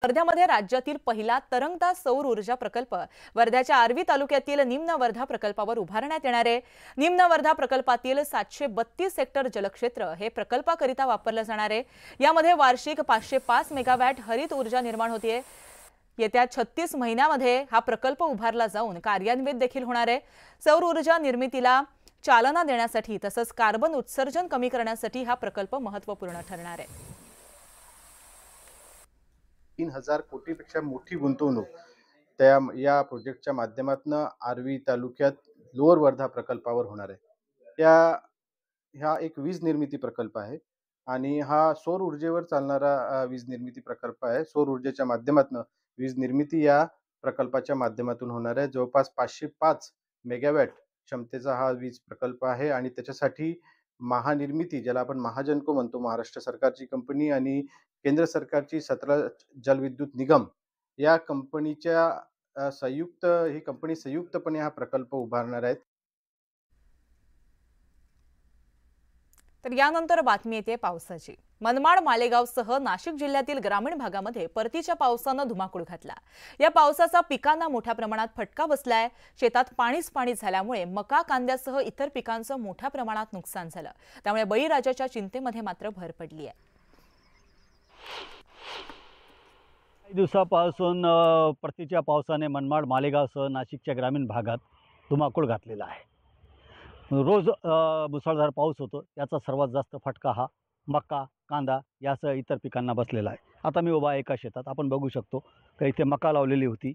वर्ध्यामध्ये राज्यातील पहिला तरंगता सौर ऊर्जा प्रकल्प वर्ध्याच्या आर्वी तालुक्यातील निम्न वर्धा प्रकल्पावर उभारण्यात येणार आहे। निम्न वर्धा प्रकल्पातील 732 हेक्टर जलक्षेत्र हे प्रकल्पाकरिता वापरले जाणार आहे। यामध्ये वार्षिक 505 मेगावॅट हरित ऊर्जा निर्माण होते। येत्या 36 महिन्यामध्ये हा प्रकल्प उभारला जाऊन कार्यान्वित देखील होणार आहे। सौर ऊर्जा निर्मितीला चालना देण्यासाठी तसंच कार्बन उत्सर्जन कमी करण्यासाठी हा प्रकल्प महत्त्वपूर्ण ठरणार आहे। 3000 कोटीपेक्षा मोठी गुंतवणूक त्या या प्रोजेक्टच्या माध्यमातून आर्वी तालुक्यात लोअर वर्धा प्रकल्पावर होणार आहे। हा एक वीज निर्मिती प्रकल्प आहे आणि हा सौर ऊर्जेवर चालणारा वीज निर्मिती प्रकल्प आहे। सौर ऊर्जेच्या माध्यमातून वीज निर्मिती या प्रकल्पाच्या माध्यमातून होणार आहे। जवळपास 505 मेगावॅट क्षमतेचा हा वीज प्रकल्प आहे आणि त्याच्यासाठी महानिर्मिती, ज्याला आपण महाजनको म्हणतो, महाराष्ट्र सरकारची कंपनी आणि केंद्र सरकारची 17 जलविद्युत निगम या कंपनीच्या ही कंपनी संयुक्तपणे हा प्रकल्प उभारणार आहेत। तर यानंतर बातमी येते पावसाची। मनमाड, मालेगावसह नाशिक जिल्ह्यातील ग्रामीण भागामध्ये परतीच्या पावसाने धुमाकूळ घातला। या पावसाचा पिकांना मोठ्या प्रमाणात फटका बसलाय। शेतात पाणी झाल्यामुळे मका, कांद्यासह इतर पिकांचं मोठ्या प्रमाणात नुकसान झालं। त्यामुळे बळीराजाच्या चिंतेमध्ये मात्र भर पडली आहे। काही दिवसापासून परतीच्या पावसाने मनमाड, मालेगावसह नाशिकच्या ग्रामीण भागात धुमाकूळ घातलेला आहे। रोज मुसळधार पाऊस होतो, याचा सर्वात जास्त फटका हा मका, कांदा यासह इतर पिकांना बसलेला आहे। आता मी उभा आहे एका शेतात, आपण बघू शकतो की इथे मका लावलेली होती।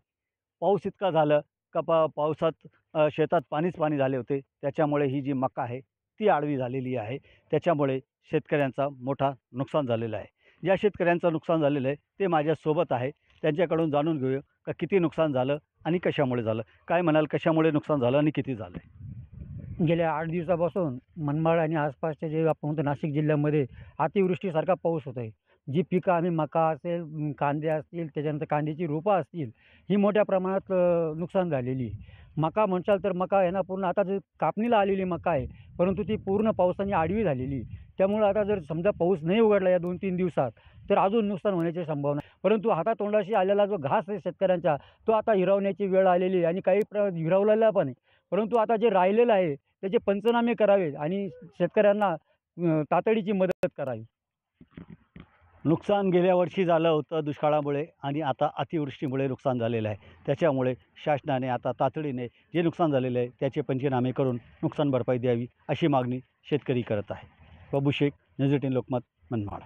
पाऊस इतका झालं का पावसात शेतात पाणी झाले होते, त्याच्यामुळे ही जी मका आहे ती आडवी झालेली आहे। त्याच्यामुळे शेतकऱ्यांचा मोठा नुकसान झालेलं आहे। ज्या शेतकऱ्यांचं नुकसान झालेलं आहे ते माझ्यासोबत आहे, त्यांच्याकडून जाणून घेऊया का किती नुकसान झालं आणि कशामुळे झालं। काय म्हणाल, कशामुळे नुकसान झालं आणि किती झालं? गेल्या 8 दिवसापासून मनमाड आणि आसपासच्या जे आपण म्हणतो नाशिक जिल्ह्यामध्ये अतिवृष्टीसारखा पाऊस होत आहे। जी पिकं आम्ही मका असेल, कांदे असतील, त्याच्यानंतर कांद्याची रोपं असतील, ही मोठ्या प्रमाणात नुकसान झालेली आहे। मका म्हणशाल तर मका आहे ना, पूर्ण आता जे कापणीला आलेली मका आहे, परंतु ती पूर्ण पावसाने आडवी झालेली आहे। त्यामुळे आता जर समजा पाऊस नाही उघडला या 2-3 दिवसात तर अजून नुकसान होण्याची संभावना आहे। परंतु हातातोंडाशी आलेला जो घास आहे शेतकऱ्यांचा, तो आता हिरावण्याची वेळ आलेली आहे आणि काही हिरावलेला पण आहे। परंतु आता जे राहिलेलं आहे त्याचे पंचनामे करावे आणि शेतकऱ्यांना तातडीची मदत करावी। नुकसान गेल्या वर्षी झालं होतं दुष्काळामुळे आणि आता अतिवृष्टीमुळे नुकसान झालेलं आहे। त्याच्यामुळे शासनाने आता तातडीने जे नुकसान झालेलं आहे त्याचे पंचनामे करून नुकसान भरपाई द्यावी अशी मागणी शेतकरी करत आहे। बाबू शेख, न्यूज 18 लोकमत, मनमाड।